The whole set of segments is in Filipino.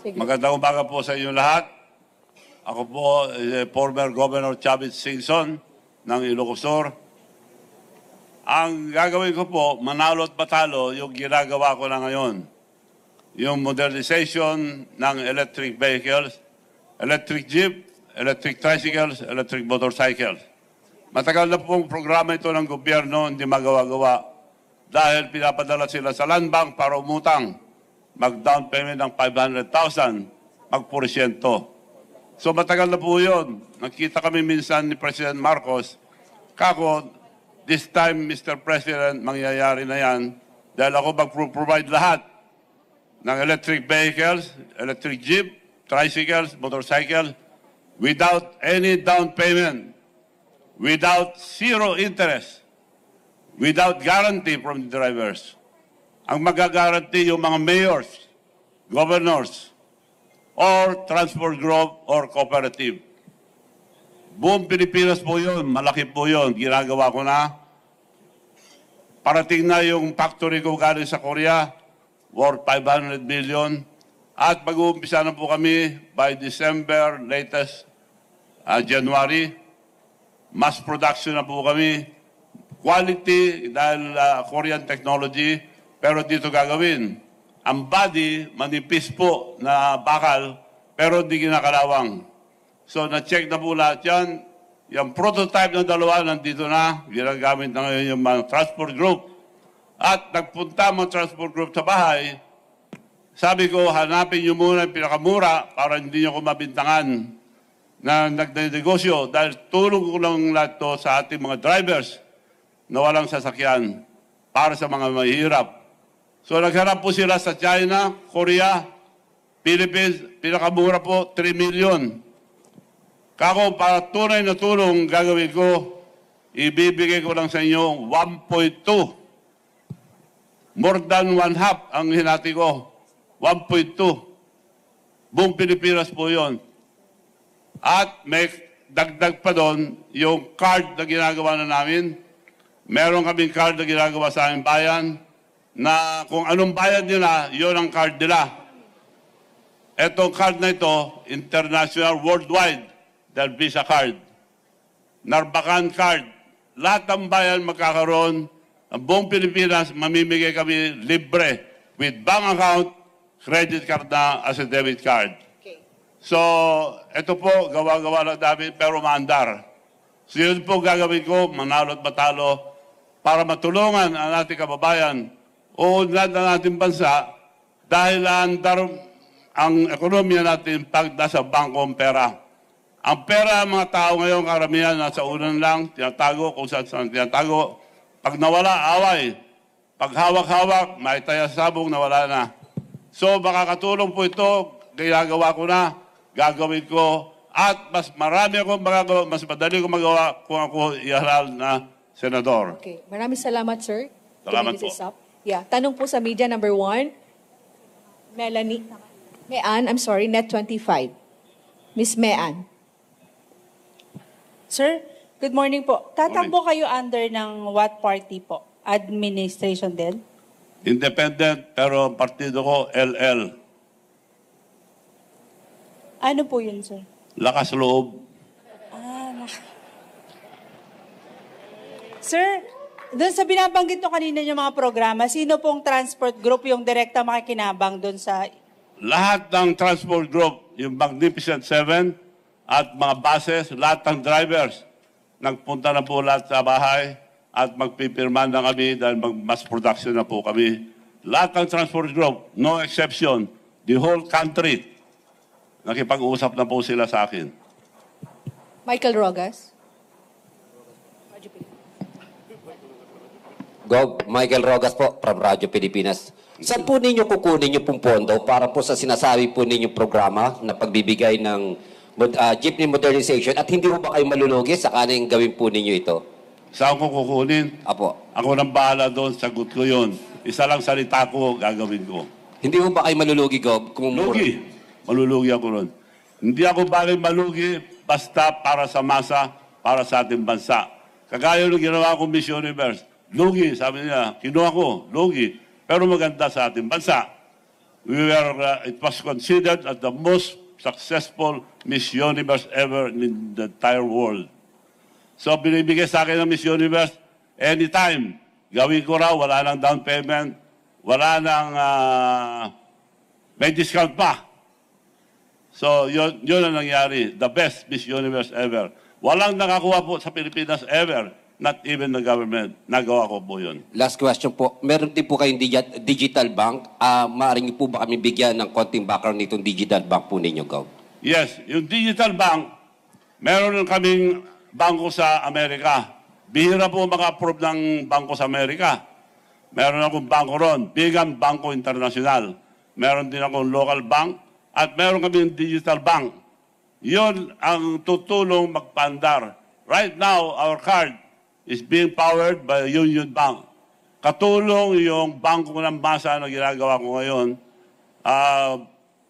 Sige. Magandang umaga po sa inyo lahat. Ako po, former Governor Chavit Singson ng Ilocos Sur. Ang gagawin ko po, manalo at matalo, yung ginagawa ko na ngayon. Yung modernization ng electric vehicles, electric jeep, electric tricycles, electric motorcycles. Matagal na pong programa ito ng gobyerno, hindi magawa-gawa. Dahil pinapadala sila sa land bank para umutang. Mag-down payment ng 500,000, mag-porsyento. So matagal na po yun. Nakita kami minsan ni President Marcos, kako, this time, Mr. President, mangyayari na yan dahil ako mag-provide lahat ng electric vehicles, electric jeep, tricycles, motorcycles, without any down payment, without zero interest, without guarantee from the drivers. Ang magagaranti yung mga mayors, governors, or transport group or cooperative. Buong Pilipinas po yun, malaki po yun, ginagawa ko na. Parating na yung factory ko galing sa Korea, worth 500 million. At mag-uumpisa na po kami by December, latest January. Mass production na po kami. Quality dahil Korean technology, pero dito gagawin. Ang body, manipis po na bakal, pero hindi ginakalawang. So, na-check na po lahat yan. Yung prototype ng dalawa, nandito na. Ginagamit na ngayon yung mga transport group. At nagpunta mga transport group sa bahay. Sabi ko, hanapin nyo muna yung pinakamura para hindi nyo ko mabintangan na nagdinegosyo. Dahil tulong ko lang lahat to sa ating mga drivers na walang sasakyan para sa mga mahihirap. So, nagharap po sila sa China, Korea, Philippines. Pinakamura po, 3 million. Kako, para tunay na tulong gagawin ko, ibibigay ko lang sa inyo 1.2. More than one half ang hinati ko. 1.2. Buong Pilipinas po yon. At may dagdag pa doon yung card na ginagawa na namin. Meron kaming card na ginagawa sa aming bayan na kung anong bayad nila, yun ang card nila. Etong card na ito, international, worldwide, dahil Visa card. Narbacan card. Lahat ng bayan magkakaroon. Ang buong Pilipinas, mamimigay kami libre with bank account, credit card na as a debit card. Okay. So, ito po, gawa-gawa na namin, pero maandar. So, yun po gagawin ko, manalo at matalo, para matulungan ang ating kababayan o lahat ng ating bansa dahil andar ang ekonomiya natin pag nasa bangkong pera. Ang pera, mga tao ngayon, karamihan, nasa unan lang, tinatago, kung saan tinatago. Pag nawala, away. Pag hawak-hawak, may taya sa sabong, nawala na. So, makakatulong po ito, ginagawa ko na, gagawin ko, at mas marami akong magagawa, mas madali ko magawa kung ako ihalal na senador. Okay. Maraming salamat, sir. Salamat This po. is up. Yeah. Tanong po sa media number 1. Melanie. Mean, I'm sorry, Net 25. Miss Mean. Sir, good morning po. Tatakbo kayo under ng what party po? Administration din? Independent, pero ang partido ko, LL. Ano po yun, sir? Lakas loob. Sir, doon sa binabanggit nyo kanina yung mga programa, sino pong transport group yung direkta makikinabang doon sa... Lahat ng transport group, yung Magnificent Seven at mga buses, lahat ng drivers, nagpunta na po lahat sa bahay at magpipirman na kami dahil mass production na po kami. Lahat ng transport group, no exception, the whole country, nakipag-uusap na po sila sa akin. Michael Rogas. Gov. Michael Rogas po from Radyo Pilipinas. Saan po ninyo kukunin yung pong pondo para po sa sinasabi po ninyong programa na pagbibigay ng jeepney modernization at hindi po ba kayo malulugi sa kaning gawin po ninyo ito? Saan ko kukunin? Apo. Ako nang bahala doon, sagot ko yun. Isa lang salita ko, gagawin ko. Hindi po ba kayo malulugi, Gov? Lugi. Malulugi ako ron. Hindi ako bagay malugi basta para sa masa, para sa ating bansa. Kagaya nung ginawa ko Miss Universe. Lugi, sabi niya, kinuha ko, lugi. Pero maganda sa ating bansa. it was considered as the most successful Miss Universe ever in the entire world. So binibigay sa akin ng Miss Universe, anytime, gawin ko raw, wala nang down payment, wala nang may discount pa. So yun ang nangyari, the best Miss Universe ever. Walang nakakuha po sa Pilipinas ever, not even the government. Nagawa ko po yun. Last question po. Meron din po kayong digital bank. Maaari niyo po ba kami bigyan ng konting background nitong digital bank po ninyo, Gov? Yes, yung digital bank, meron kaming bangko sa Amerika. Bihira po maka-approve ng bangko sa Amerika. Meron akong bangko ron, Bigan Bangko International. Meron din akong local bank at meron kaming digital bank. Yun ang tutulong magpandar. Right now, our card is being powered by Union Bank. Katulong yung bangko ng masa na ginagawa ko ngayon.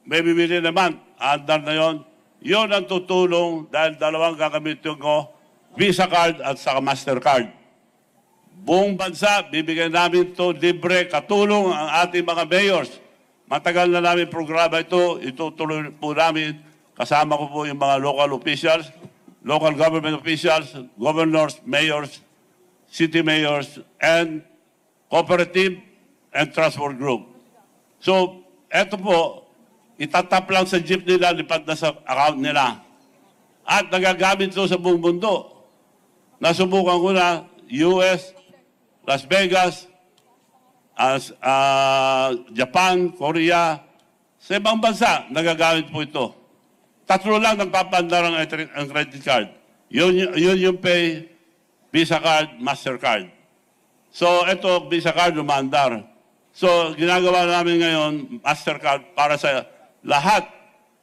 Maybe within a month, andar na yun. Yun ang tutulong dahil dalawang gagamitin ko, Visa card at saka Mastercard. Buong bansa, bibigyan namin ito libre, katulong ang ating mga mayors. Matagal na namin programa ito, itutuloy po namin. Kasama ko po yung mga local officials, local government officials, governors, mayors, city mayors, and cooperative and transport group. So, eto po, itatap lang sa jeep nila, lipat na sa account nila. At nagagamit ito sa buong mundo. Nasubukan ko na US, Las Vegas, Japan, Korea, sa ibang bansa, nagagamit po ito. Tatlo lang nagpapandar ang credit card. Yun yung pay, Visa card, Mastercard. So, ito, Visa card, lumandar. So, ginagawa namin ngayon, Mastercard para sa lahat.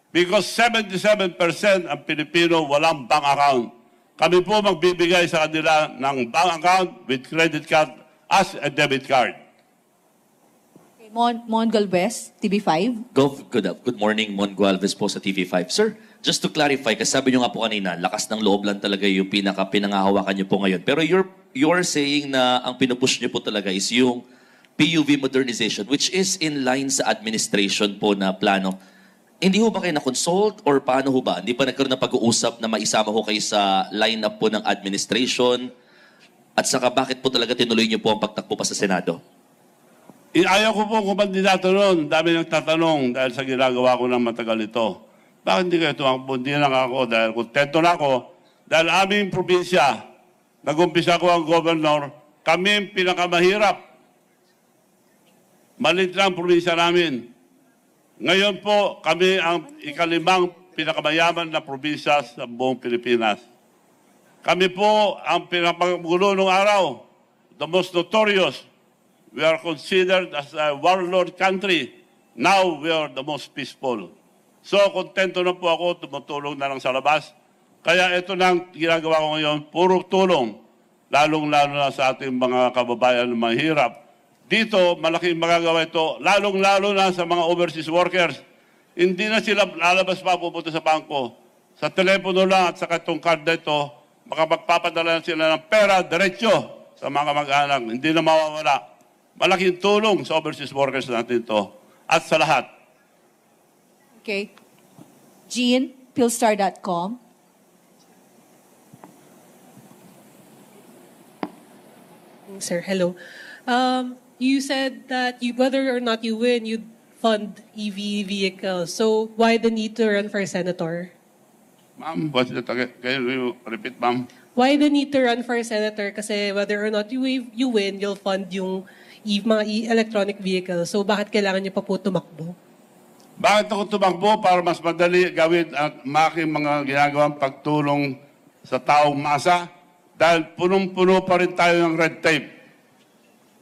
Because 77% ang Pilipino walang bank account. Kami po magbibigay sa kanila ng bank account with credit card as a debit card. Okay, Mon Galvez, TV5. Good morning, Mon Gualvez po sa TV5. Sir, just to clarify, kasi sabi nyo nga po kanina, lakas ng loob lang talaga yung pinangahawakan nyo po ngayon. Pero you're saying na ang pinupush nyo po talaga is yung PUV modernization, which is in line sa administration po na plano. Hindi ho ba kayo na-consult or paano ho ba? Hindi pa nagkaroon ng pag-uusap na maisama ho kayo sa line-up po ng administration? At saka bakit po talaga tinuloy niyo po ang pagtakbo pa sa Senado? Ayaw ko po kumandidato noon. Dami nagtatanong dahil sa ginagawa ko ng matagal ito. Bakit hindi kayo tumakbo? Hindi lang ako dahil kontento na ako. Dahil aming probinsya, nag-umpisa ko ang governor, kami ang pinakamahirap. Malit lang ang probinsya namin. Ngayon po, kami ang ikalimang pinakamayaman na probinsya sa buong Pilipinas. Kami po ang pinakagulo ng araw, the most notorious. We are considered as a warlord country. Now, we are the most peaceful. So, kontento na po ako, tumutulong na lang sa labas. Kaya ito nang ginagawa ko ngayon, puro tulong, lalong-lalo na sa ating mga kababayan na mahirap. Dito, malaking magagawa ito, lalong-lalo na sa mga overseas workers. Hindi na sila lalabas pa pupunta sa bangko. Sa telepono lang at sa itong card na ito, makapagpapadala sila ng pera, diretsyo sa mga mag-anak. Hindi na mawawala. Malaking tulong sa overseas workers natin ito. At sa lahat. Okay. Jean, Philstar.com. Sir, hello. You said that whether or not you win, you'd fund EV vehicles. So why the need to run for senator? Ma'am, what's the target? Can you repeat, ma'am? Why the need to run for senator? Kasi whether or not you win, you'll fund yung mga electronic vehicles. So bakit kailangan niyo pa po tumakbo? Bakit ako tumakbo? Para mas madali gawin at making mga ginagawang pagtulong sa taong masa. Dahil punong-puno pa rin tayo ng red tape.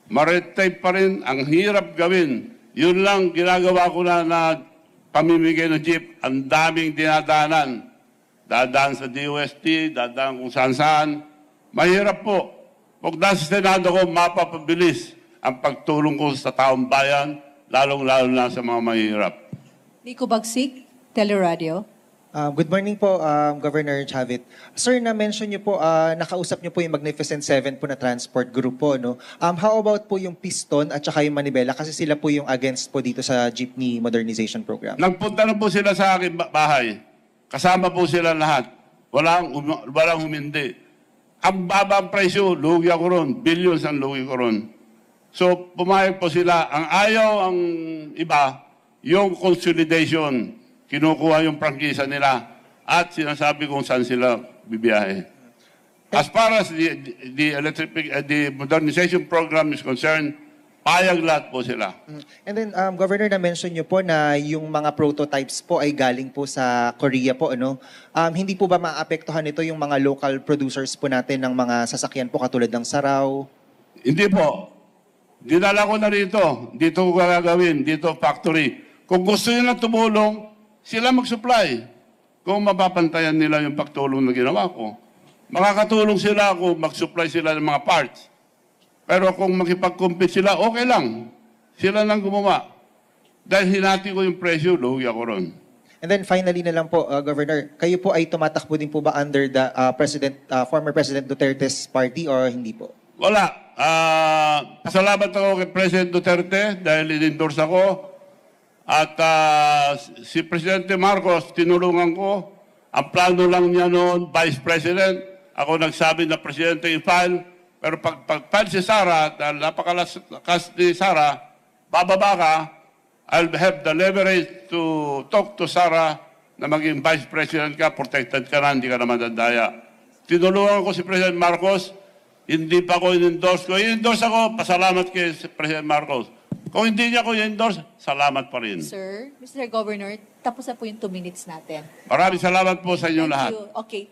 Ma-red tape pa rin, ang hirap gawin. Yun lang ginagawa ko na pamimigay ng jeep. Ang daming dinadaanan. Dadaan sa DOST, dadaan kung saan-saan. Mahirap po. Pag nasa Senado ko, mapapabilis ang pagtulong ko sa taong bayan, lalong-lalo na sa mga mahirap. Nico Bagsik, Teleradio. Good morning po, Governor Chavit. Sir, na-mention niyo po, nakausap niyo po yung Magnificent Seven po na transport group po, no? How about po yung Piston at saka yung Manibela? Kasi sila po yung against po dito sa jeepney modernization program. Nagpunta na po sila sa aking bahay. Kasama po sila lahat. Walang humindi. Ang babang presyo, lugi ako ron. Billions ang lugi ko ron. So, pumayag po sila. Ang ayaw ang iba, yung consolidation. Kinukuha yung prangkisa nila at sinasabi kung saan sila bibiyahe. As far as the modernization program is concerned, payag lahat po sila. And then, Governor, na-mention niyo po na yung mga prototypes po ay galing po sa Korea po, ano? Hindi po ba maapektuhan nito yung mga local producers po natin ng mga sasakyan po katulad ng Saraw? Hindi po. Dinala ko na rito. Dito ko gagawin. Dito factory. Kung gusto nila tumulong, sila mag-supply. Kung mapapantayan nila yung pagtulong na ginawa ko. Makakatulong sila kung mag-supply sila ng mga parts. Pero kung makipag-compete sila, okay lang. Sila lang gumawa. Dahil hinati ko yung presyo, lugi ako ron. And then finally na lang po, Governor, kayo po ay tumatakbo din po ba under the former President Duterte's party or hindi po? Wala. Pasalamat ako kay President Duterte dahil in-endorse ako. At si Presidente Marcos, tinulungan ko. Ang plano lang niya noon, Vice President. Ako nagsabi na Presidente i-file. Pero pag-file si Sara, dahil napakalakas ni Sara, bababa ka, I'll have the leverage to talk to Sara na maging Vice President ka, protected ka na, hindi ka na madadaya. Tinulungan ko si President Marcos, hindi pa ko in-endorse ko. In-endorse ako, pasalamat kay President Marcos. Kung hindi niya ko i-endorse, salamat pa rin. Sir, Mr. Governor, tapos na po yung 2 minutes natin. Maraming salamat po sa inyo Thank lahat. you. Okay.